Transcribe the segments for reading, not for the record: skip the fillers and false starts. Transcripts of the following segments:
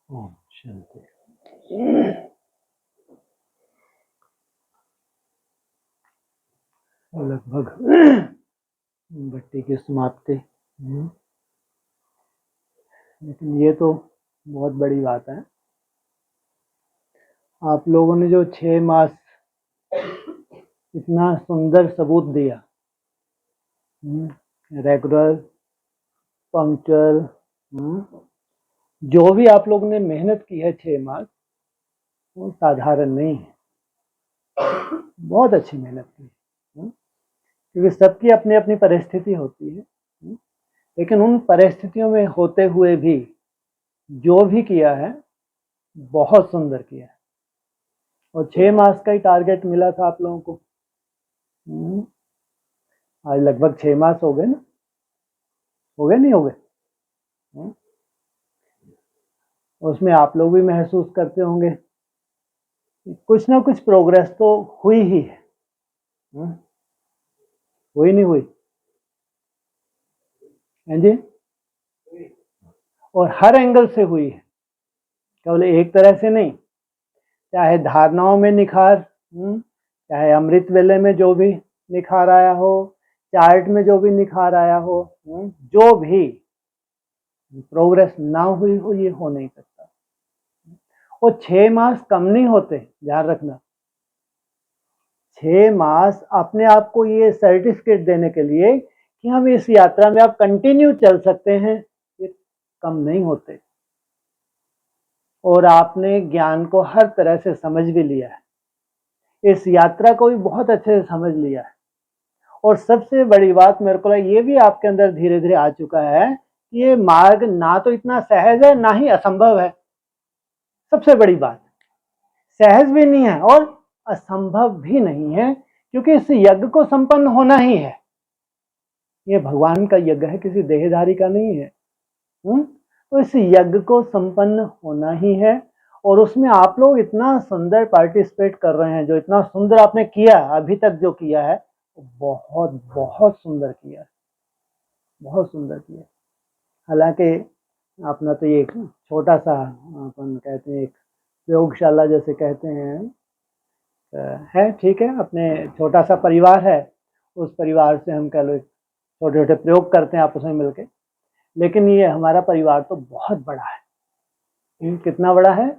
ओम शांति। लगभग भट्टी की समाप्ति। लेकिन ये तो बहुत बड़ी बात है। आप लोगों ने जो 6 मास इतना सुंदर सबूत दिया, रेगुलर, पंक्चुअल, जो भी आप लोगों ने मेहनत की है 6 मास, वो साधारण नहीं है। बहुत अच्छी मेहनत की, क्योंकि सबकी अपनी अपनी परिस्थिति होती है। लेकिन उन परिस्थितियों में होते हुए भी जो भी किया है बहुत सुंदर किया है। और 6 मास का ही टारगेट मिला था आप लोगों को। आज लगभग 6 मास हो गए ना, हो गए नहीं हो गए? उसमें आप लोग भी महसूस करते होंगे कुछ ना कुछ प्रोग्रेस तो हुई ही है। हुई नहीं हुई? हैं जी? और हर एंगल से हुई है, केवल एक तरह से नहीं। चाहे धारणाओं में निखार, चाहे अमृत वेले में जो भी निखार आया हो, चार्ट में जो भी निखार आया हो, जो भी प्रोग्रेस ना हुई हो, ये हो नहीं सकता। और 6 मास कम नहीं होते, ध्यान रखना। 6 मास अपने आप को ये सर्टिफिकेट देने के लिए कि हम इस यात्रा में आप कंटिन्यू चल सकते हैं, ये कम नहीं होते। और आपने ज्ञान को हर तरह से समझ भी लिया है, इस यात्रा को भी बहुत अच्छे से समझ लिया है। और सबसे बड़ी बात मेरे को ये भी आपके अंदर धीरे धीरे आ चुका है कि ये मार्ग ना तो इतना सहज है, ना ही असंभव है। सबसे बड़ी बात, सहज भी नहीं है और असंभव भी नहीं है, क्योंकि इस यज्ञ को संपन्न होना ही है। ये भगवान का यज्ञ है, किसी देहधारी का नहीं है। तो इस यज्ञ को संपन्न होना ही है। और उसमें आप लोग इतना सुंदर पार्टिसिपेट कर रहे हैं, जो इतना सुंदर आपने किया अभी तक जो किया है, बहुत बहुत सुंदर किया है, बहुत सुंदर किया। हालांकि अपना तो ये छोटा सा, अपन कहते हैं एक प्रयोगशाला जैसे कहते हैं, है ठीक है, अपने छोटा सा परिवार है, उस परिवार से हम कह लो छोटे छोटे प्रयोग करते हैं आपस में मिलके। लेकिन ये हमारा परिवार तो बहुत बड़ा है। कितना बड़ा है?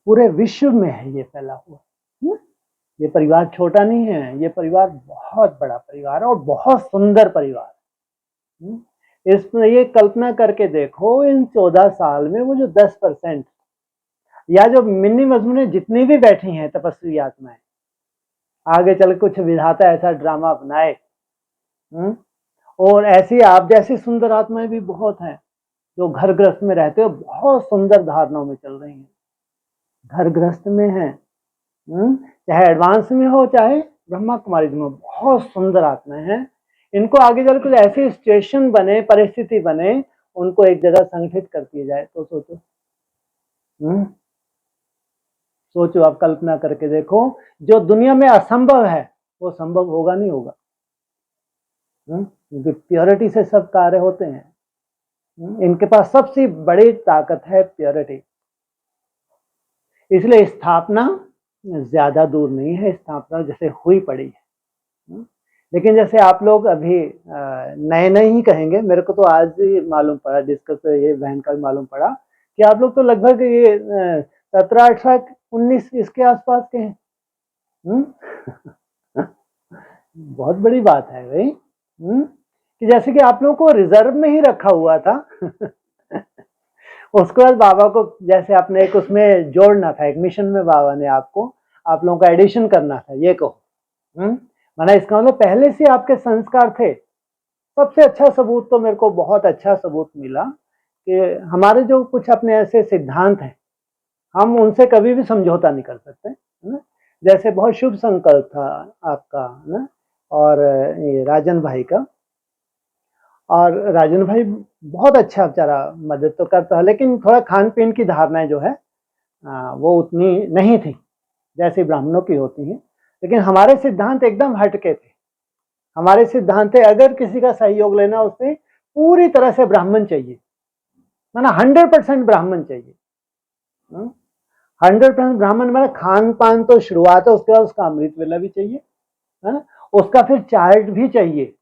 पूरे विश्व में है ये फैला हुआ। ये परिवार छोटा नहीं है, ये परिवार बहुत बड़ा परिवार है और बहुत सुंदर परिवार है। इसमें ये कल्पना करके देखो, इन 14 साल में वो जो 10% या जो मिनी मजमूने जितनी भी बैठी हैं तपस्वी आत्माएं, आगे चल कुछ विधाता ऐसा ड्रामा बनाए। और ऐसी आप जैसी सुंदर आत्माएं भी बहुत हैं, जो घर गृहस्थ में रहते हो, बहुत सुंदर धारणाओं में चल रही हैं, घर गृहस्थ में हैं, चाहे एडवांस में हो चाहे ब्रह्मा कुमारी में, बहुत सुंदर आत्माएं हैं। इनको आगे चल कुछ ऐसे स्टेशन बने, परिस्थिति बने, उनको एक जगह संगठित कर दिया जाए तो सोचो। सोचो, आप कल्पना करके देखो, जो दुनिया में असंभव है वो संभव होगा नहीं होगा, क्योंकि प्योरिटी से सब कार्य होते हैं। इनके पास सबसे बड़ी ताकत है प्योरिटी। इसलिए स्थापना ज्यादा दूर नहीं है, स्थापना जैसे हुई पड़ी है। लेकिन जैसे आप लोग अभी नए नए ही कहेंगे, मेरे को तो आज ही मालूम पड़ा, डिस्कस ये बहन का भी मालूम पड़ा कि आप लोग तो लगभग ये 17, 18, 19 इसके आसपास के हैं। बहुत बड़ी बात है भाई, कि जैसे कि आप लोगों को रिजर्व में ही रखा हुआ था। उसके बाद बाबा को जैसे आपने एक उसमें जोड़ना था, एक मिशन में बाबा ने आपको, आप लोगों का एडिशन करना था, ये कहो। माना इसका मतलब पहले से आपके संस्कार थे। सबसे अच्छा सबूत तो मेरे को बहुत अच्छा सबूत मिला कि हमारे जो कुछ अपने ऐसे सिद्धांत हैं, हम उनसे कभी भी समझौता नहीं कर सकते, है ना। जैसे बहुत शुभ संकल्प था आपका, है ना, और ये राजन भाई का। और राजन भाई बहुत अच्छा बेचारा मदद तो करता है, लेकिन थोड़ा खान पीन की धारणाएं जो है वो उतनी नहीं थी जैसे ब्राह्मणों की होती हैं। लेकिन हमारे सिद्धांत एकदम हटके थे। हमारे सिद्धांत है, अगर किसी का सहयोग लेना, उससे पूरी तरह से ब्राह्मण चाहिए, माना 100% ब्राह्मण चाहिए। 100% ब्राह्मण माना खान पान तो शुरुआत है, उसके बाद उसका अमृत वेला भी चाहिए, है ना, उसका फिर चार्ट भी चाहिए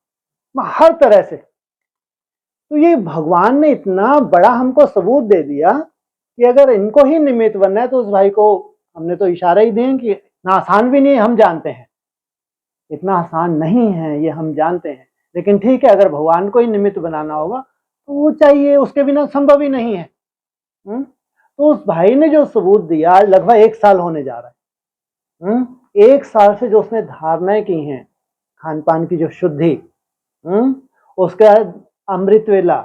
हर तरह से। तो ये भगवान ने इतना बड़ा हमको सबूत दे दिया कि अगर इनको ही निमित्त बनना है तो उस भाई को हमने तो इशारा ही दिए कि इतना आसान भी नहीं है, हम जानते हैं इतना आसान नहीं है, ये हम जानते हैं, लेकिन ठीक है, अगर भगवान को ही निमित्त बनाना होगा तो वो चाहिए, उसके बिना संभव ही नहीं है। तो उस भाई ने जो सबूत दिया, लगभग 1 साल होने जा रहा है। 1 साल से जो उसने धारणाएं की हैं, खान पान की जो शुद्धि, उसके बाद अमृत वेला,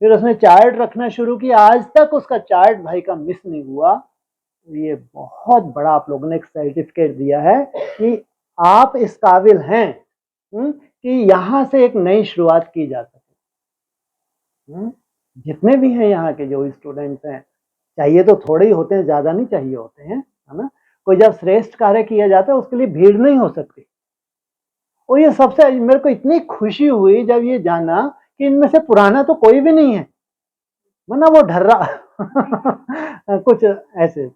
फिर उसने चार्ट रखना शुरू किया, आज तक उसका चार्ट भाई का मिस नहीं हुआ। ये बहुत बड़ा आप लोगों ने एक सर्टिफिकेट दिया है कि आप इस काबिल हैं कि यहां से एक नई शुरुआत की जा सके। जितने भी हैं यहाँ के जो स्टूडेंट्स हैं, चाहिए तो थोड़े ही होते हैं, ज्यादा नहीं चाहिए होते हैं, है ना। कोई जब श्रेष्ठ कार्य किया जाता है उसके लिए भीड़ नहीं हो सकती। और ये सबसे मेरे को इतनी खुशी हुई जब ये जाना कि इनमें से पुराना तो कोई भी नहीं है, वरना वो ढर्रा कुछ ऐसे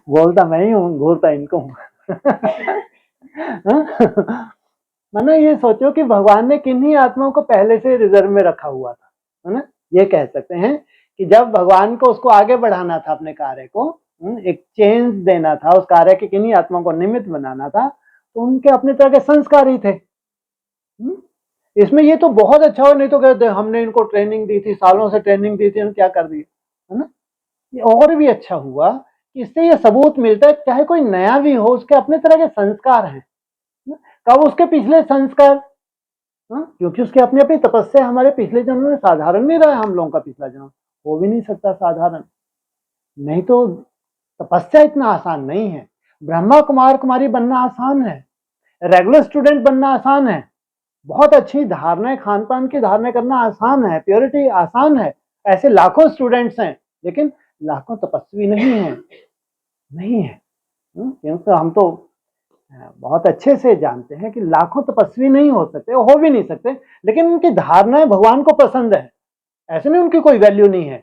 बोलता मैं ही हूँ, घूरता इनको हूँ। माना ये सोचो कि भगवान ने किन्हीं आत्माओं को पहले से रिजर्व में रखा हुआ था, है ना। ये कह सकते हैं कि जब भगवान को उसको आगे बढ़ाना था, अपने कार्य को एक चेंज देना था, उस कार्य के किन्हीं आत्माओं को निमित्त बनाना था, तो उनके अपने तरह के संस्कार ही थे। इसमें ये तो बहुत अच्छा हो, नहीं तो कहते हमने इनको ट्रेनिंग दी थी, सालों से ट्रेनिंग दी थी, क्या कर दिया, है ना। ये और भी अच्छा हुआ कि इससे ये सबूत मिलता है, चाहे कोई नया भी हो, उसके अपने तरह के संस्कार हैं। कब उसके पिछले संस्कार, क्योंकि उसकी अपनी अपनी तपस्या, हमारे पिछले जन्म में साधारण नहीं रहा, हम लोगों का पिछला जन्म हो भी नहीं सकता साधारण, नहीं तो तपस्या इतना आसान नहीं है। ब्रह्मा कुमार कुमारी बनना आसान है, रेगुलर स्टूडेंट बनना आसान है, बहुत अच्छी धारणाएं, खान पान की धारणाएं करना आसान है, प्योरिटी आसान है, ऐसे लाखों स्टूडेंट्स हैं, लेकिन लाखों तपस्वी नहीं है, नहीं है। क्योंकि हम तो बहुत अच्छे से जानते हैं कि लाखों तपस्वी नहीं हो सकते, हो भी नहीं सकते, लेकिन उनकी धारणाएं भगवान को पसंद है, ऐसे नहीं उनकी कोई वैल्यू नहीं है,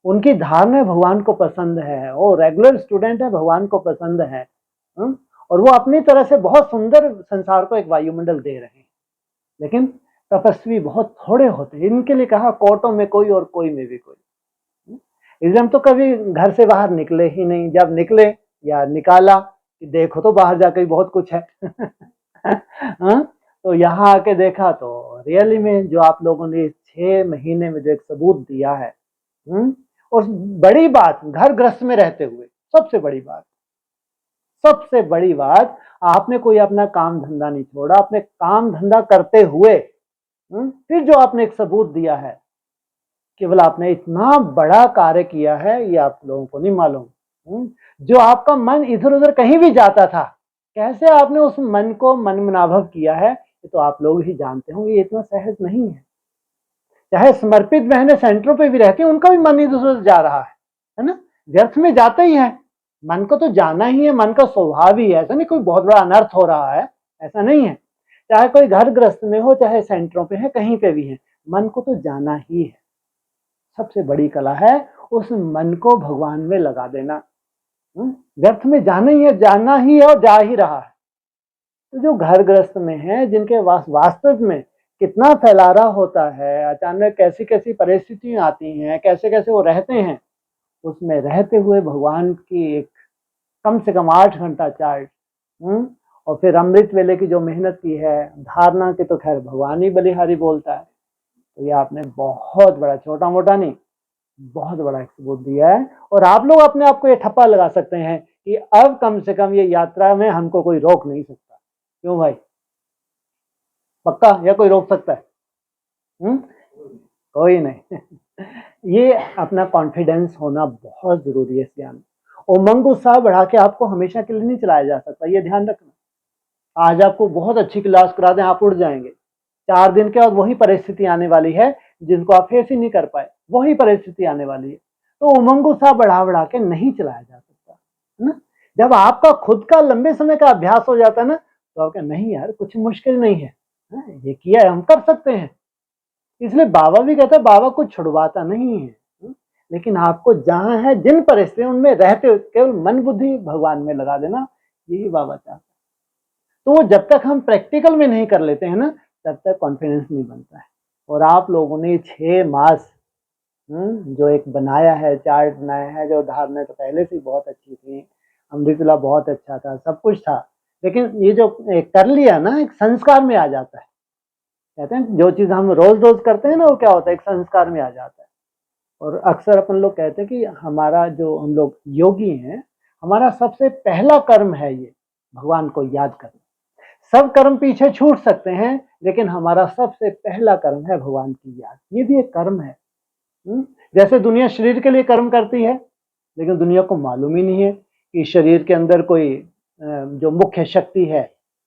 उनकी धारणाएं भगवान को पसंद है, वो रेगुलर स्टूडेंट है, भगवान को पसंद है। और वो अपनी तरह से बहुत सुंदर संसार को एक वायुमंडल दे रहे हैं, लेकिन तपस्वी बहुत थोड़े होते हैं। इनके लिए कहा कोटों में कोई और कोई में भी कोई। इसलिए हम तो कभी घर से बाहर निकले ही नहीं, जब निकले या निकाला कि देखो तो बाहर जाकर बहुत कुछ है। तो यहाँ आके देखा तो रियली में जो आप लोगों ने 6 महीने में जो एक सबूत दिया है, और बड़ी बात, घर गृहस्थ में रहते हुए सबसे बड़ी बात, सबसे बड़ी बात, आपने कोई अपना काम धंधा नहीं छोड़ा, अपने काम धंधा करते हुए फिर जो आपने एक सबूत दिया है, केवल आपने इतना बड़ा कार्य किया है, ये आप लोगों को नहीं मालूम। जो आपका मन इधर उधर कहीं भी जाता था, कैसे आपने उस मन को मनमनाभव किया है, ये तो आप लोग ही जानते होंगे, ये इतना सहज नहीं है। चाहे समर्पित बहनें सेंटरों पे भी रहती हैं, उनका भी मन इधर उधर जा रहा है ना, व्यर्थ में जाता ही है। मन को तो जाना ही है, मन का स्वभाव ही है, ऐसा नहीं कोई बहुत बड़ा अनर्थ हो रहा है, ऐसा नहीं है। चाहे कोई घर ग्रस्त में हो, चाहे सेंटरों पे है, कहीं पे भी है, मन को तो जाना ही है। सबसे बड़ी कला है उस मन को भगवान में लगा देना। व्यर्थ में जाना ही है, जाना ही है और जा ही रहा है। तो जो घर ग्रस्त में है, जिनके वास्तव में कितना फैलारा होता है, अचानक कैसी कैसी परिस्थितियां आती हैं, कैसे कैसे वो रहते हैं, उसमें रहते हुए भगवान की एक कम से कम 8 घंटा चार्ट, और फिर अमृत वेले की जो मेहनत की है, धारणा की तो खैर भगवान ही बलिहारी बोलता है। तो ये आपने बहुत बड़ा, छोटा मोटा नहीं, बहुत बड़ा एक सबूत दिया है। और आप लोग अपने आप को ये ठप्पा लगा सकते हैं कि अब कम से कम ये यात्रा में हमको कोई रोक नहीं सकता। क्यों भाई, पक्का, या कोई रोक सकता है? कोई नहीं। ये अपना कॉन्फिडेंस होना बहुत जरूरी है इस ज्ञान में। उमंग उत्साह बढ़ा के आपको हमेशा के लिए नहीं चलाया जा सकता, ये ध्यान रखना। आज आपको बहुत अच्छी क्लास करा दें, आप उड़ जाएंगे, 4 दिन के बाद वही परिस्थिति आने वाली है जिनको आप फेस ही नहीं कर पाए, वही परिस्थिति आने वाली है। तो उमंग उत्साह बढ़ा बढ़ा के नहीं चलाया जा सकता, है ना। जब आपका खुद का लंबे समय का अभ्यास हो जाता है ना, तो आप नहीं यार कुछ मुश्किल नहीं है, ये किया है, हम कर सकते हैं, इसलिए बाबा भी कहता है, बाबा कुछ छुड़वाता नहीं है, लेकिन आपको जहां है, जिन परिस्थितियों उनमें रहते हो, केवल मन बुद्धि भगवान में लगा देना, यही बाबा चाहता है। तो जब तक हम प्रैक्टिकल में नहीं कर लेते हैं ना, तब तक कॉन्फिडेंस नहीं बनता है। और आप लोगों ने 6 मास जो एक बनाया है, चार्ट बनाया है, जो धारणा तो पहले से बहुत अच्छी थी, अमृतला बहुत अच्छा था, सब कुछ था, लेकिन ये जो कर लिया ना, एक संस्कार में आ जाता है। कहते हैं जो चीज़ हम रोज रोज करते हैं ना, वो क्या होता है, एक संस्कार में आ जाता है। और अक्सर अपन लोग कहते हैं कि हमारा जो, हम लोग योगी हैं, हमारा सबसे पहला कर्म है ये भगवान को याद करना। सब कर्म पीछे छूट सकते हैं, लेकिन हमारा सबसे पहला कर्म है भगवान की याद। ये भी एक कर्म है। जैसे दुनिया शरीर के लिए कर्म करती है, लेकिन दुनिया को मालूम ही नहीं है कि शरीर के अंदर कोई जो मुख्य शक्ति है,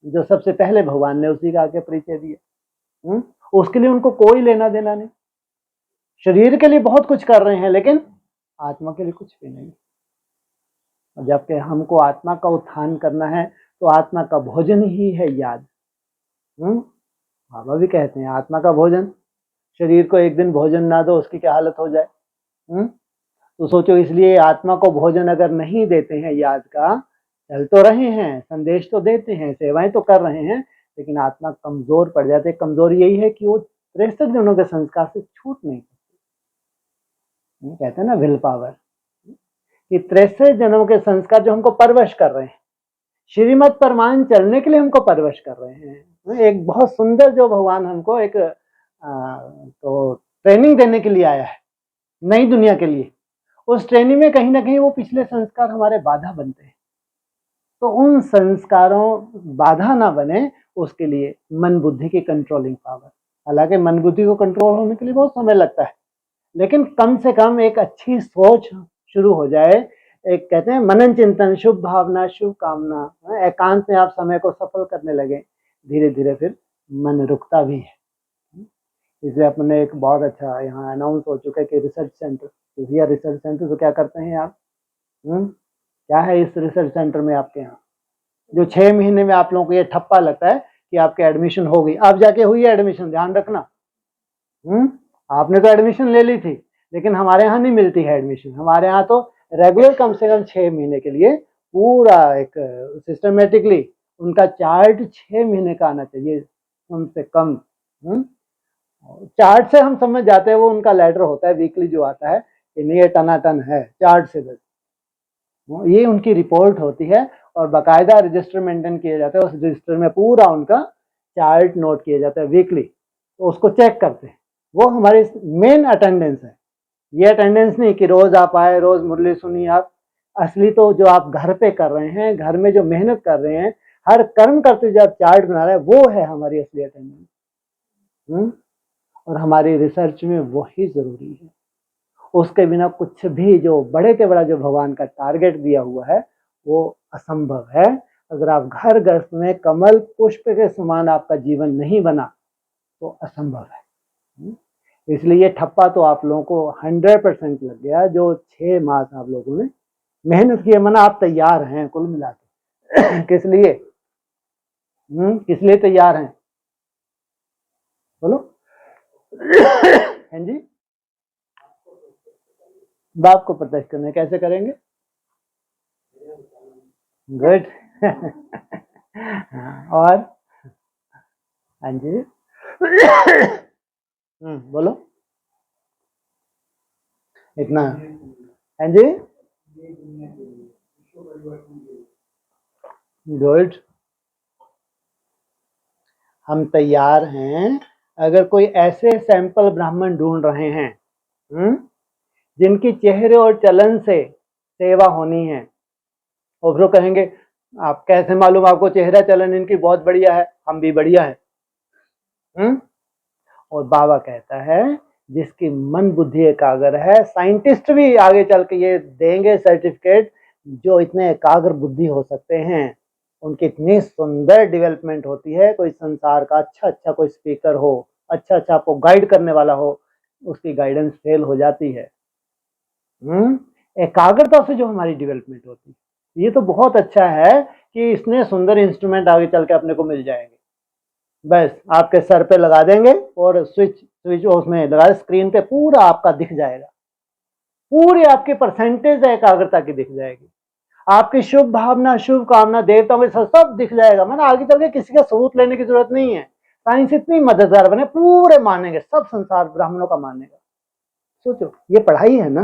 जो सबसे पहले भगवान ने उसी का आके परिचय दिया। उसके लिए उनको कोई लेना देना नहीं। शरीर के लिए बहुत कुछ कर रहे हैं, लेकिन आत्मा के लिए कुछ भी नहीं। और जबकि हमको आत्मा का उत्थान करना है, तो आत्मा का भोजन ही है याद। बाबा भी कहते हैं आत्मा का भोजन, शरीर को एक दिन भोजन ना दो, उसकी क्या हालत हो जाए। तो सोचो, इसलिए आत्मा को भोजन अगर नहीं देते हैं याद का, चल तो रहे हैं, संदेश तो देते हैं, सेवाएं तो कर रहे हैं, लेकिन आत्मा कमजोर पड़ जाते। कमजोरी यही है कि वो 63 दिनों के संस्कार से छूट नहीं सकती। कहते हैं ना विल पावर, कि 63 जन्मों के संस्कार जो हमको परवश कर रहे हैं, श्रीमत परमान चलने के लिए हमको परवश कर रहे हैं। एक बहुत सुंदर जो भगवान हमको एक तो ट्रेनिंग देने के लिए आया है, नई दुनिया के लिए। उस ट्रेनिंग में कहीं ना कहीं वो पिछले संस्कार हमारे बाधा बनते हैं। तो उन संस्कारों बाधा ना बने, उसके लिए मन बुद्धि की कंट्रोलिंग पावर। हालांकि मन बुद्धि को कंट्रोल होने के लिए बहुत समय लगता है, लेकिन कम से कम एक अच्छी सोच शुरू हो जाए। एक कहते हैं मनन चिंतन, शुभ भावना, शुभ कामना, एकांत में आप समय को सफल करने लगे, धीरे धीरे फिर मन रुकता भी है। इसलिए अपने एक बहुत अच्छा यहाँ अनाउंस हो चुका है कि रिसर्च सेंटर, रिसर्च सेंटर तो क्या करते हैं आप, क्या है इस रिसर्च सेंटर में आपके यहाँ, जो 6 महीने में आप लोगों को ये ठप्पा लगता है कि आपके एडमिशन हो गई, आप जाके हुई है एडमिशन, ध्यान रखना। आपने तो एडमिशन ले ली थी, लेकिन हमारे यहाँ नहीं मिलती है एडमिशन। हमारे यहाँ तो रेगुलर कम से कम 6 महीने के लिए पूरा एक सिस्टमेटिकली उनका चार्ट 6 महीने का आना चाहिए कम से कम। चार्ट से हम समझ जाते हैं, वो उनका लेटर होता है वीकली जो आता है कि नहीं ये टनाटन है, चार्ट से बस ये उनकी रिपोर्ट होती है। और बाकायदा रजिस्टर मेंटेन किया जाता है, उस रजिस्टर में पूरा उनका चार्ट नोट किया जाता है वीकली, तो उसको चेक करते हैं। वो हमारी मेन अटेंडेंस है। ये अटेंडेंस नहीं कि रोज आप आए, रोज मुरली सुनिए आप। असली तो जो आप घर पे कर रहे हैं, घर में जो मेहनत कर रहे हैं, हर कर्म करते जो आप चार्ट बना रहे हैं, वो है हमारी असली अटेंडेंस। और हमारी रिसर्च में वही जरूरी है। उसके बिना कुछ भी जो बड़े के बड़ा जो भगवान का टारगेट दिया हुआ है, वो असंभव है। अगर आप घर गृहस्थ में कमल पुष्प के समान आपका जीवन नहीं बना, तो असंभव है। इसलिए ये ठप्पा तो आप लोगों को 100% लग गया। जो 6 मास आप लोगों ने मेहनत की है, मना आप तैयार हैं कुल मिला के। किस लिए तैयार हैं, बोलो। हैं जी, बाप को प्रत्यक्ष करने कैसे करेंगे? गुड। और हाँ जी, बोलो इतना। हाँ जी, गुड, हम तैयार हैं। अगर कोई ऐसे सैंपल ब्राह्मण ढूंढ रहे हैं जिनकी चेहरे और चलन से सेवा होनी है, और फिर कहेंगे आप कैसे मालूम, आपको चेहरा चलन इनकी बहुत बढ़िया है, हम भी बढ़िया है। और बाबा कहता है जिसकी मन बुद्धि एकाग्र है, साइंटिस्ट भी आगे चल के ये देंगे सर्टिफिकेट, जो इतने एकाग्र बुद्धि हो सकते हैं, उनकी इतनी सुंदर डेवलपमेंट होती है। कोई संसार का अच्छा कोई स्पीकर हो, अच्छा आपको गाइड करने वाला हो, उसकी गाइडेंस फेल हो जाती है। एकाग्रता से जो हमारी डेवलपमेंट होती है, ये तो बहुत अच्छा है कि इतने सुंदर इंस्ट्रूमेंट आगे चल के अपने को मिल जाएंगे। बस आपके सर पे लगा देंगे और स्विच स्विच उसमें लगा, स्क्रीन पे पूरा आपका दिख जाएगा, पूरी आपकी परसेंटेज एकाग्रता की दिख जाएगी, आपकी शुभ भावना, शुभ कामना, देवताओं के सब दिख जाएगा। मैंने आगे चल के किसी का सबूत लेने की जरूरत नहीं है। साइंस इतनी मददगार बने, पूरे मानेंगे, सब संसार ब्राह्मणों का मानेगा। सोचो, ये पढ़ाई है ना,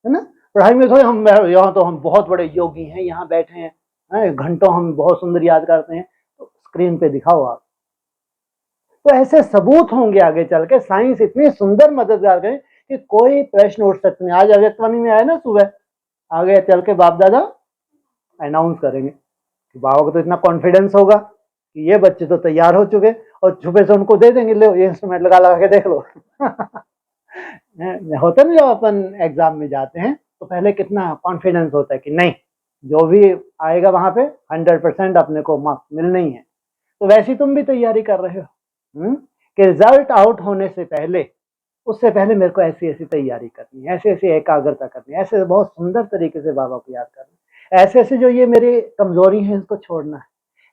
है ना। पढ़ाई में थोड़ी हम यहाँ तो हम बहुत बड़े योगी हैं, यहाँ बैठे हैं, घंटों हम बहुत सुंदर याद करते हैं, तो स्क्रीन पे दिखाओ आप। तो ऐसे सबूत होंगे आगे चल के। साइंस इतनी सुंदर मददगार है कि कोई प्रश्न उठ सकते नहीं। आज अव्यक्तवाणी में आया ना सुबह, आगे चल के बाप दादा अनाउंस करेंगे कि बाबा को तो इतना कॉन्फिडेंस होगा कि ये बच्चे तो तैयार हो चुके, और छुपे से उनको दे देंगे, ले ये इंस्ट्रूमेंट लगा लगा के देख लो। होता है ना, जब अपन एग्जाम में जाते हैं तो पहले कितना कॉन्फिडेंस होता है कि नहीं, जो भी आएगा वहां पे 100% अपने को मार्क्स मिलने ही है। तो वैसे तुम भी तैयारी कर रहे हो कि रिजल्ट आउट होने से पहले, उससे पहले मेरे को ऐसी ऐसी तैयारी करनी है, ऐसी ऐसी एकाग्रता करनी है, ऐसे बहुत सुंदर तरीके से बाबा को याद करना है, ऐसे ऐसे जो ये मेरी कमजोरी है इसको छोड़ना है,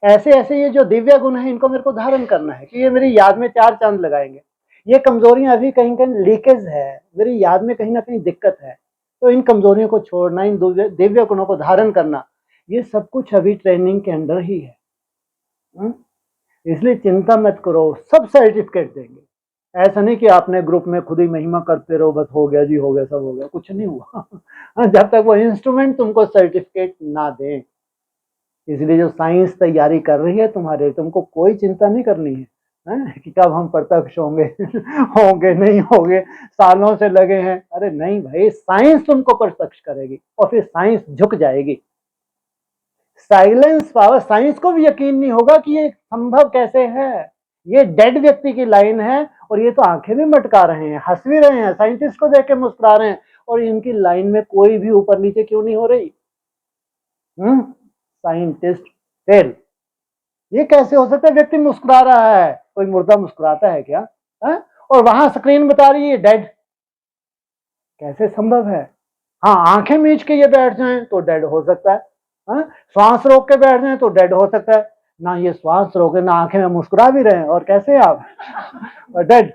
ऐसे ऐसे ये जो दिव्य गुण है इनको मेरे को धारण करना है कि ये मेरी याद में 4 चांद लगाएंगे। ये कमजोरियां अभी कहीं कहीं लीकेज है, मेरी याद में कहीं ना कहीं दिक्कत है, तो इन कमजोरियों को छोड़ना, इन दिव्य गुणों को धारण करना, ये सब कुछ अभी ट्रेनिंग के अंदर ही है। इसलिए चिंता मत करो, सब सर्टिफिकेट देंगे। ऐसा नहीं कि आपने ग्रुप में खुद ही महिमा करते रहो, बस हो गया जी, हो गया, सब हो गया, कुछ नहीं हुआ। जब तक वो इंस्ट्रूमेंट तुमको सर्टिफिकेट ना दे। इसलिए जो साइंस तैयारी कर रही है तुम्हारे, तुमको कोई चिंता नहीं करनी है कि कब हम प्रत्यक्ष होंगे, होंगे नहीं होंगे, सालों से लगे हैं। अरे नहीं भाई, साइंस तुमको प्रत्यक्ष करेगी और फिर साइंस झुक जाएगी। साइलेंस पावर, साइंस को भी यकीन नहीं होगा कि ये संभव कैसे है, ये डेड व्यक्ति की लाइन है और ये तो आंखें भी मटका रहे हैं, हंस भी रहे हैं, साइंटिस्ट को देख के मुस्कुरा रहे हैं, और इनकी लाइन में कोई भी ऊपर नीचे क्यों नहीं हो रही। Scientist fail. ये कैसे हो सकता है, व्यक्ति मुस्कुरा रहा है, कोई मुर्दा मुस्कुराता है क्या है? और वहां स्क्रीन बता रही है डेड, कैसे संभव है। हाँ, आंखें मीच के ये बैठ जाए तो डेड हो सकता है, श्वास रोक के बैठ जाए तो डेड हो सकता है। ना ये श्वास रोके, ना आंखें में मुस्कुरा भी रहे हैं, और कैसे आप डेड।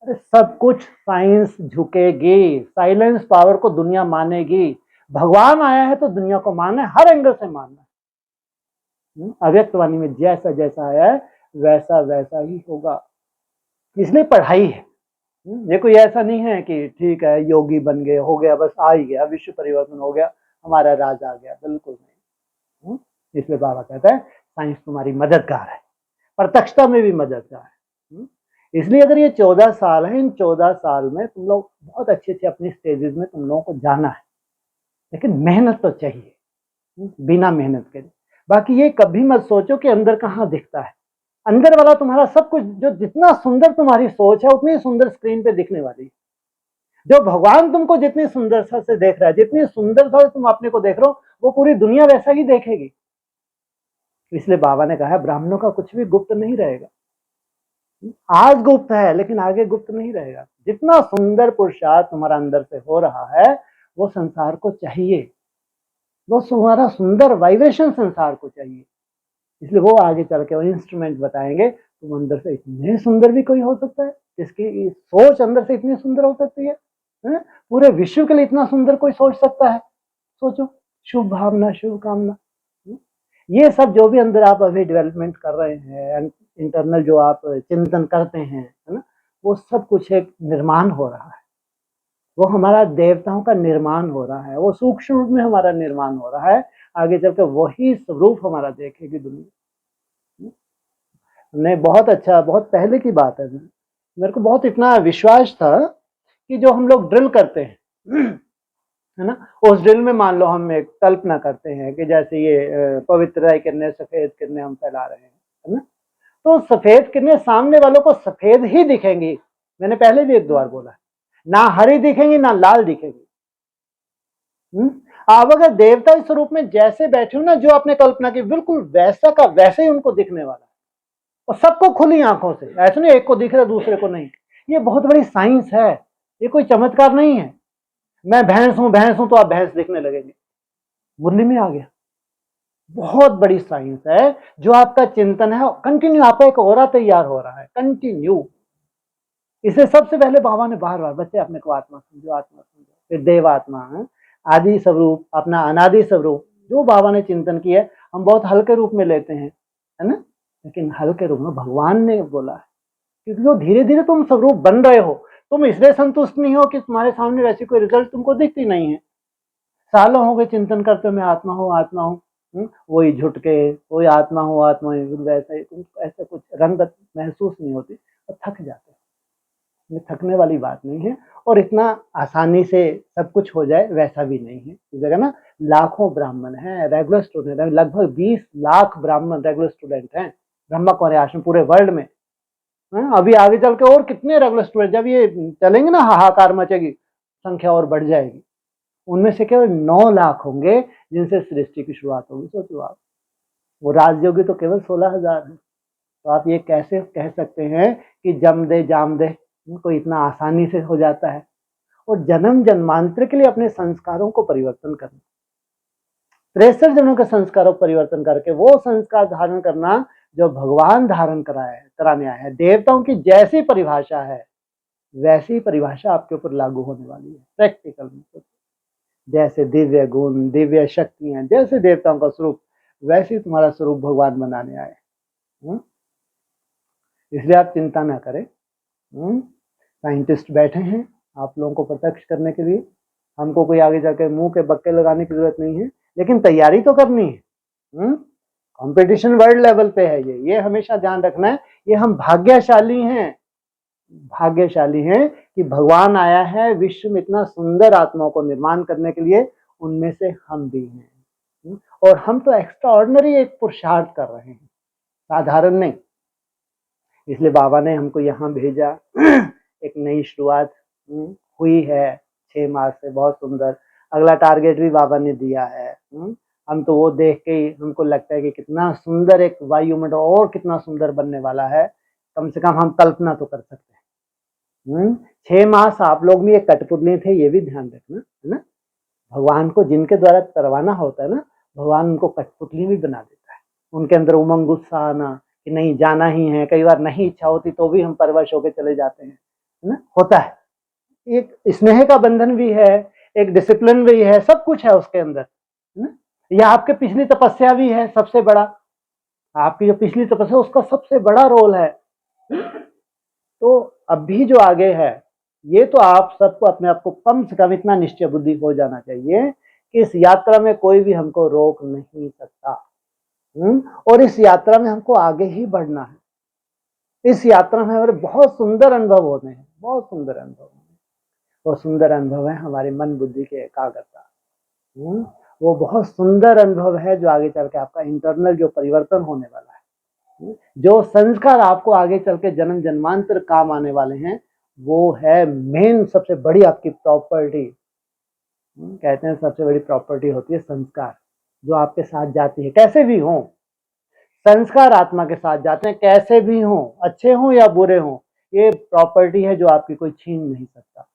अरे सब कुछ साइंस झुकेगी, साइलेंस पावर को दुनिया मानेगी। भगवान आया है तो दुनिया को मानना है, हर एंगल से मानना है। अव्यक्तवाणी में जैसा जैसा आया है वैसा वैसा ही होगा। इसलिए पढ़ाई है। ये कोई ऐसा नहीं है कि ठीक है योगी बन गए, हो गया, बस आ ही गया, विश्व परिवर्तन हो गया, हमारा राज आ गया, बिल्कुल नहीं। इसलिए बाबा कहता है साइंस तुम्हारी मददगार है, प्रत्यक्षता में भी मददगार है। इसलिए अगर ये 14 साल है, इन 14 साल में तुम लोग बहुत अच्छे अच्छे अपनी स्टेजेस में तुम लोगों को जाना है, लेकिन मेहनत तो चाहिए, बिना मेहनत के। बाकी ये कभी मत सोचो कि अंदर कहाँ दिखता है, अंदर वाला तुम्हारा सब कुछ, जो जितना सुंदर तुम्हारी सोच है उतनी सुंदर स्क्रीन पे दिखने वाली है। जो भगवान तुमको जितनी सुंदरता से देख रहा है, जितनी सुंदरता से तुम अपने को देख रहे हो, वो पूरी दुनिया वैसा ही देखेगी। इसलिए बाबा ने कहा ब्राह्मणों का कुछ भी गुप्त नहीं रहेगा। आज गुप्त है लेकिन आगे गुप्त नहीं रहेगा। जितना सुंदर पुरुषार्थ तुम्हारा अंदर से हो रहा है वो संसार को चाहिए, वो तुम्हारा सुंदर वाइब्रेशन संसार को चाहिए। इसलिए वो आगे चल के वो इंस्ट्रूमेंट बताएंगे, तुम अंदर से इतने सुंदर भी कोई हो सकता है, जिसकी सोच अंदर से इतनी सुंदर हो सकती है, पूरे विश्व के लिए इतना सुंदर कोई सोच सकता है। सोचो, शुभ भावना, शुभ कामना, ये सब जो भी अंदर आप अभी डेवलपमेंट कर रहे हैं, इंटरनल जो आप चिंतन करते हैं, है ना, वो सब कुछ एक निर्माण हो रहा है। वो हमारा देवताओं का निर्माण हो रहा है, वो सूक्ष्म रूप में हमारा निर्माण हो रहा है। आगे चल के वही स्वरूप हमारा देखेगी दुनिया। नहीं, बहुत अच्छा, बहुत पहले की बात है। मेरे को बहुत इतना विश्वास था कि जो हम लोग ड्रिल करते हैं, है ना, उस ड्रिल में मान लो हम एक कल्पना करते हैं कि जैसे ये पवित्र किरणें, सफेद किरणें हम फैला रहे हैं, है ना, तो सफेद किरणें सामने वालों को सफेद ही दिखेंगी। मैंने पहले भी एक 2 बार बोला, ना हरी दिखेंगी ना लाल दिखेंगी। आप अगर देवता इस स्वरूप में जैसे बैठे हो ना, जो आपने कल्पना की, बिल्कुल वैसा का वैसे ही उनको दिखने वाला है, और सबको खुली आंखों से, ऐसा नहीं एक को दिख रहा दूसरे को नहीं। ये बहुत बड़ी साइंस है, ये कोई चमत्कार नहीं है। मैं भैंस हूं तो आप भैंस दिखने लगेंगे, मुरली में आ गया। बहुत बड़ी साइंस है। जो आपका चिंतन है कंटिन्यू, आपका एक ऑरा तैयार हो रहा है कंटिन्यू। इसे सबसे पहले बाबा ने बार बार बच्चे अपने को आत्मा समझो, आत्मा समझो, फिर देव आत्मा, आदि स्वरूप, अपना अनादि स्वरूप जो बाबा ने चिंतन किया है हम बहुत हल्के रूप में लेते हैं, है ना, लेकिन हल्के रूप में भगवान ने बोला है, क्योंकि वो धीरे धीरे तुम स्वरूप बन रहे हो। तुम इसलिए संतुष्ट नहीं हो कि तुम्हारे सामने वैसी कोई रिजल्ट तुमको दिखती नहीं है। सालों हो गए चिंतन करते मैं आत्मा हूँ, आत्मा हूँ, वही झुटके, वही आत्मा हूँ, आत्मा हूँ, वैसे ऐसे कुछ रंगत महसूस नहीं होती और थक जाते। ये थकने वाली बात नहीं है और इतना आसानी से सब कुछ हो जाए वैसा भी नहीं है। इस जगह ना लाखों ब्राह्मण हैं, रेगुलर स्टूडेंट हैं, लगभग 20 लाख ब्राह्मण रेगुलर स्टूडेंट हैं ब्रह्मा कुमारी आश्रम पूरे वर्ल्ड में। अभी आगे चल के और कितने रेगुलर स्टूडेंट जब ये चलेंगे ना हाहाकार मचेगी, संख्या और बढ़ जाएगी। उनमें से केवल 9 लाख होंगे जिनसे सृष्टि की शुरुआत होगी। सोचो आप, वो राजयोगी तो केवल 16,000 है। तो आप ये कैसे कह सकते हैं कि जम दे जाम दे कोई इतना आसानी से हो जाता है। और जन्म जन्मांतर के लिए अपने संस्कारों को परिवर्तन करना, 63 जन्मों के संस्कारों को परिवर्तन करके वो संस्कार धारण करना जो भगवान धारण कराने आए हैं। देवताओं की जैसी परिभाषा है वैसी परिभाषा आपके ऊपर लागू होने वाली है प्रैक्टिकल में। जैसे दिव्य गुण, दिव्य शक्तियां, जैसे देवताओं का स्वरूप वैसे तुम्हारा स्वरूप भगवान बनाने आए। इसलिए आप चिंता ना करें। साइंटिस्ट बैठे हैं आप लोगों को प्रत्यक्ष करने के लिए। हमको कोई आगे जाकर मुंह के बक्के लगाने की जरूरत नहीं है, लेकिन तैयारी तो करनी है। कंपटीशन वर्ल्ड लेवल पे है ये हमेशा ध्यान रखना है। ये हम भाग्यशाली हैं, भाग्यशाली हैं कि भगवान आया है विश्व में इतना सुंदर आत्माओं को निर्माण करने के लिए, उनमें से हम भी हैं। और हम तो एक्स्ट्रा ऑर्डिनरी एक पुरुषार्थ कर रहे हैं, साधारण नहीं। इसलिए बाबा ने हमको यहाँ भेजा। एक नई शुरुआत हुई है 6 मास से, बहुत सुंदर। अगला टारगेट भी बाबा ने दिया है। हम तो वो देख के ही हमको लगता है कि कितना सुंदर एक वायुमंडल और कितना सुंदर बनने वाला है। कम से कम हम कल्पना तो कर सकते हैं। 6 मास आप लोग भी एक कठपुतली थे, ये भी ध्यान रखना, है ना। भगवान को जिनके द्वारा करवाना होता है ना, भगवान उनको कठपुतली भी बना देता है। उनके अंदर उमंग उत्साह आना कि नहीं जाना ही है। कई बार नहीं इच्छा होती तो भी हम परवश होकर चले जाते हैं, है ना, होता है। एक स्नेह का बंधन भी है, एक डिसिप्लिन भी है, सब कुछ है उसके अंदर, है ना। या आपके पिछली तपस्या भी है, सबसे बड़ा आपकी जो पिछली तपस्या उसका सबसे बड़ा रोल है। तो अभी जो आगे है ये तो आप सबको अपने आप को कम से कम इतना निश्चय बुद्धि हो जाना चाहिए कि इस यात्रा में कोई भी हमको रोक नहीं सकता। और इस यात्रा में हमको आगे ही बढ़ना है। इस यात्रा में हमारे बहुत सुंदर अनुभव होते हैं, बहुत सुंदर अनुभव। वो सुंदर अनुभव है हमारी मन बुद्धि के एकाग्रता। वो बहुत सुंदर अनुभव है जो आगे चल के आपका इंटरनल जो परिवर्तन होने वाला है, जो संस्कार आपको आगे चल के जन्म जन्मांतर काम आने वाले हैं, वो है मेन सबसे बड़ी आपकी प्रॉपर्टी। कहते हैं सबसे बड़ी प्रॉपर्टी होती है संस्कार, जो आपके साथ जाती है कैसे भी हो। संस्कार आत्मा के साथ जाते हैं कैसे भी हो, अच्छे हो या बुरे हो। ये प्रॉपर्टी है जो आपकी कोई छीन नहीं सकता।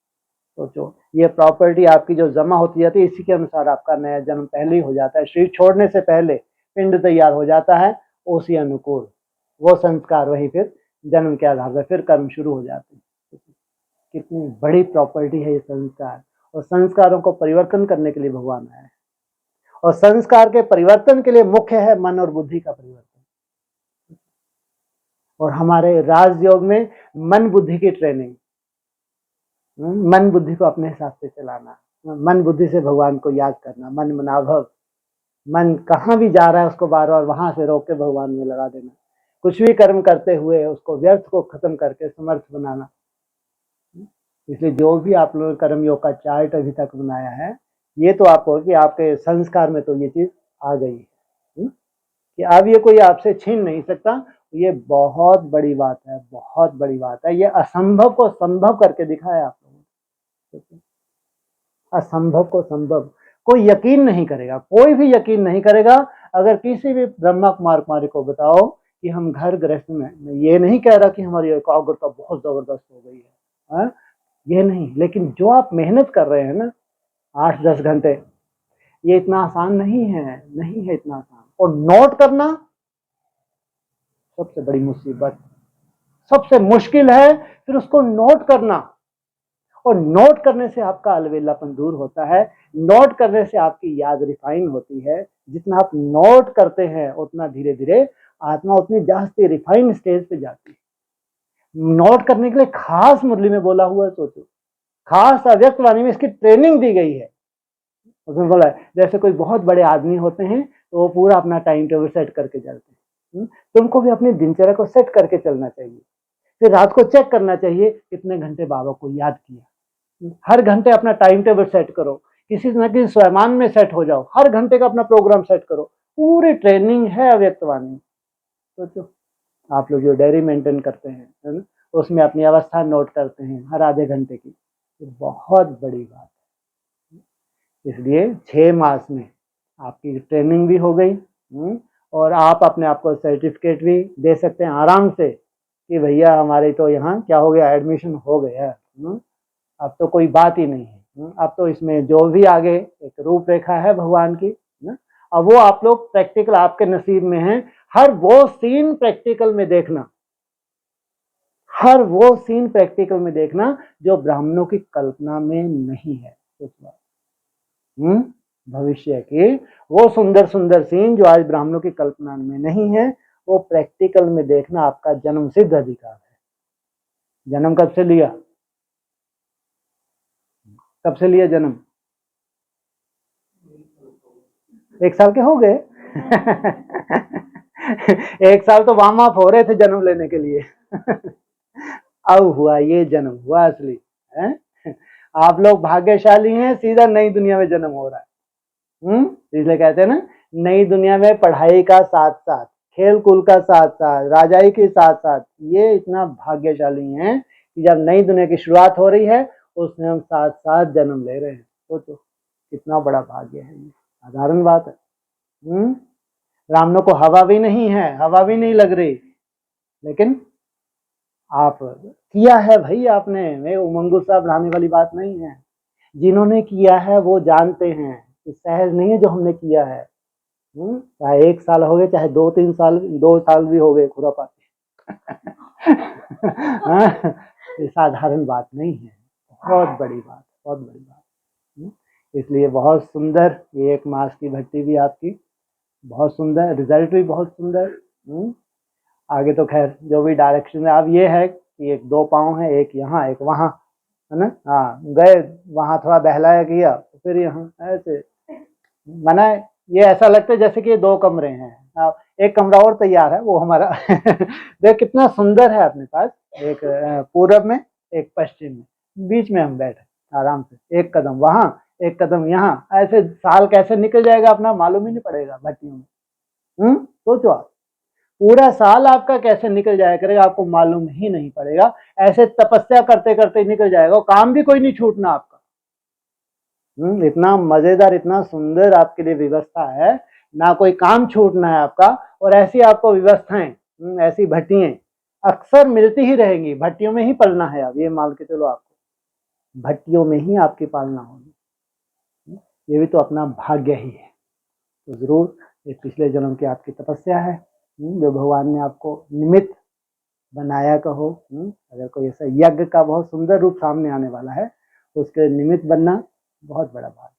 सोचो, ये प्रॉपर्टी आपकी जो जमा होती जाती है इसी के अनुसार आपका नया जन्म पहले ही हो जाता है। शरीर छोड़ने से पहले पिंड तैयार हो जाता है, उसी अनुकूल वो संस्कार वही फिर जन्म के आधार पर फिर कर्म शुरू हो जाते हैं। कितनी बड़ी प्रॉपर्टी है ये संस्कार। और संस्कारों को परिवर्तन करने के लिए भगवान आया है। और संस्कार के परिवर्तन के लिए मुख्य है मन और बुद्धि का परिवर्तन। और हमारे राजयोग में मन बुद्धि की ट्रेनिंग, मन बुद्धि को अपने हिसाब से चलाना, मन बुद्धि से भगवान को याद करना, मन मनाभव। मन कहाँ भी जा रहा है उसको बार बार वहां से रोक के भगवान में लगा देना। कुछ भी कर्म करते हुए उसको व्यर्थ को खत्म करके समर्थ बनाना। इसलिए जो भी आप लोगों ने कर्म योग का चार्ट अभी तक बनाया है, ये तो आपको कि आपके संस्कार में तो ये चीज आ गई है कि अब ये कोई आपसे छीन नहीं सकता। ये बहुत बड़ी बात है, बहुत बड़ी बात है। ये असंभव को संभव करके दिखाया आप लोगों ने। असंभव को संभव कोई यकीन नहीं करेगा, कोई भी यकीन नहीं करेगा अगर किसी भी ब्रह्मा कुमार कुमारी को बताओ कि हम घर गृहस्थ में, मैं ये नहीं कह रहा कि हमारी एकाग्रता बहुत जबरदस्त हो गई है, ये नहीं। लेकिन जो आप मेहनत कर रहे हैं ना 8-10 घंटे, ये इतना आसान नहीं है, नहीं है इतना आसान। और नोट करना सबसे बड़ी मुसीबत, सबसे मुश्किल है फिर उसको नोट करना, और नोट करने से आपका अलबेलापन दूर होता है, नोट करने से आपकी याद रिफाइन होती है। जितना आप नोट करते हैं उतना धीरे धीरे आत्मा उतनी जास्ती रिफाइन स्टेज पे जाती है। नोट करने के लिए खास मुरली में बोला हुआ है, सोचो, खास अव्यक्त वाणी में इसकी ट्रेनिंग दी गई है। उसमें बोला है जैसे कोई बहुत बड़े आदमी होते हैं तो वो पूरा अपना टाइम टेबल सेट करके चलते हैं, तुमको भी अपनी दिनचर्या को सेट करके चलना चाहिए। फिर रात को चेक करना चाहिए कितने घंटे बाबा को याद किया। हर घंटे अपना टाइम टेबल सेट करो, किसी न किसी स्वयमान में सेट हो जाओ, हर घंटे का अपना प्रोग्राम सेट करो। पूरी ट्रेनिंग है अव्यक्तवाणी। सोचो आप लोग जो डायरी मेंटेन करते हैं, है ना, उसमें अपनी अवस्था नोट करते हैं हर आधे घंटे की, बहुत बड़ी बात है। इसलिए 6 मास में आपकी ट्रेनिंग भी हो गई, और आप अपने आप को सर्टिफिकेट भी दे सकते हैं आराम से कि भैया हमारे तो यहाँ क्या हो गया, एडमिशन हो गया। अब तो कोई बात ही नहीं है। अब तो इसमें जो भी आगे एक रूपरेखा है भगवान की, अब वो आप लोग प्रैक्टिकल आपके नसीब में है। हर वो सीन प्रैक्टिकल में देखना, हर वो सीन प्रैक्टिकल में देखना जो ब्राह्मणों की कल्पना में नहीं है। भविष्य की वो सुंदर सुंदर सीन जो आज ब्राह्मणों की कल्पना में नहीं है, वो प्रैक्टिकल में देखना आपका जन्म सिद्ध अधिकार है। जन्म कब से लिया, कब से लिया जन्म? 1 साल के हो गए। 1 साल तो वार्म अप हो रहे थे जन्म लेने के लिए। अब हुआ ये जन्म हुआ असली है। आप लोग भाग्यशाली हैं, सीधा नई दुनिया में जन्म हो रहा है। इसलिए कहते हैं ना, नई दुनिया में पढ़ाई का साथ साथ, खेल कूद का साथ साथ, राजाई के साथ साथ, ये इतना भाग्यशाली हैं कि जब नई दुनिया की शुरुआत हो रही है उसमें हम साथ साथ जन्म ले रहे हैं। सोचो कितना बड़ा भाग्य है ये, साधारण बात है। ब्राह्मणों को हवा भी नहीं है, हवा भी नहीं लग रही, लेकिन आप किया है भाई आपने, मैं उमंगू साहब रहने वाली बात नहीं है। जिन्होंने किया है वो जानते हैं कि सहज नहीं है जो हमने किया है। चाहे 1 साल हो गए, चाहे 2-3 साल, 2 साल भी हो गए खुरापाती। ये साधारण बात नहीं है, बहुत बड़ी बात, बहुत बड़ी बात। इसलिए बहुत सुंदर ये 1 मास की भक्ति भी आपकी बहुत सुंदर, रिजल्ट भी बहुत सुंदर। आगे तो खैर जो भी डायरेक्शन है, अब ये है कि 1-2 पाँव है, एक यहाँ एक वहाँ, है ना। हाँ, गए वहाँ थोड़ा बहलाया किया, फिर यहाँ ऐसे माना। ये ऐसा लगता है जैसे कि ये 2 कमरे हैं, एक कमरा और तैयार है वो हमारा। देख कितना सुंदर है अपने पास, एक पूरब में एक पश्चिम में, बीच में हम बैठे आराम से, एक कदम वहाँ एक कदम यहाँ, ऐसे साल कैसे निकल जाएगा अपना मालूम ही नहीं पड़ेगा भट्टियों में। सोचो आप पूरा साल आपका कैसे निकल जाया करेगा, आपको मालूम ही नहीं पड़ेगा। ऐसे तपस्या करते करते निकल जाएगा, काम भी कोई नहीं छूटना आपका। इतना मजेदार, इतना सुंदर आपके लिए व्यवस्था है, ना कोई काम छूटना है आपका। और ऐसी आपको व्यवस्थाएं, ऐसी भट्टियां अक्सर मिलती ही रहेंगी। भट्टियों में ही पलना है, अब ये मान के चलो, आपको भट्टियों में ही आपकी पालना होगी। ये भी तो अपना भाग्य ही है। तो जरूर ये पिछले जन्म की आपकी तपस्या है, जो भगवान ने आपको निमित्त बनाया कहो। अगर कोई ऐसा यज्ञ का बहुत सुंदर रूप सामने आने वाला है तो उसके निमित्त बनना बहुत बड़ा बात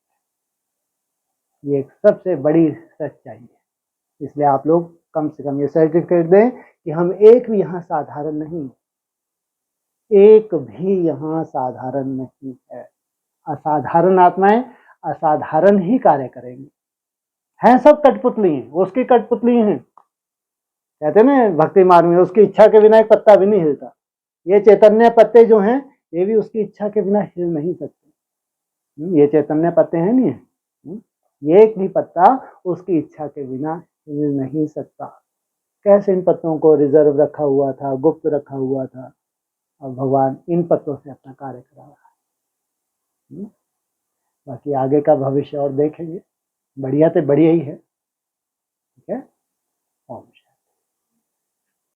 है। ये एक सबसे बड़ी सच्चाई है। इसलिए आप लोग कम से कम ये सर्टिफिकेट दें कि हम एक भी यहाँ साधारण नहीं, एक भी यहाँ साधारण नहीं है। असाधारण आत्माएं असाधारण ही कार्य करेंगी। हैं सब कठपुतली हैं, उसकी कठपुतली हैं। कहते हैं ना भक्ति मार्ग में, उसकी इच्छा के बिना एक पत्ता भी नहीं हिलता। ये चैतन्य पत्ते जो हैं ये भी उसकी इच्छा के बिना हिल नहीं सकते। ये चैतन्य पत्ते हैं नहीं, ये एक भी पत्ता उसकी इच्छा के बिना हिल नहीं सकता। कैसे इन पत्तों को रिजर्व रखा हुआ था, गुप्त रखा हुआ था, और भगवान इन पत्तों से अपना कार्य करा रहा है। बाकी आगे का भविष्य और देखेंगे। बढ़िया तो बढ़िया ही है।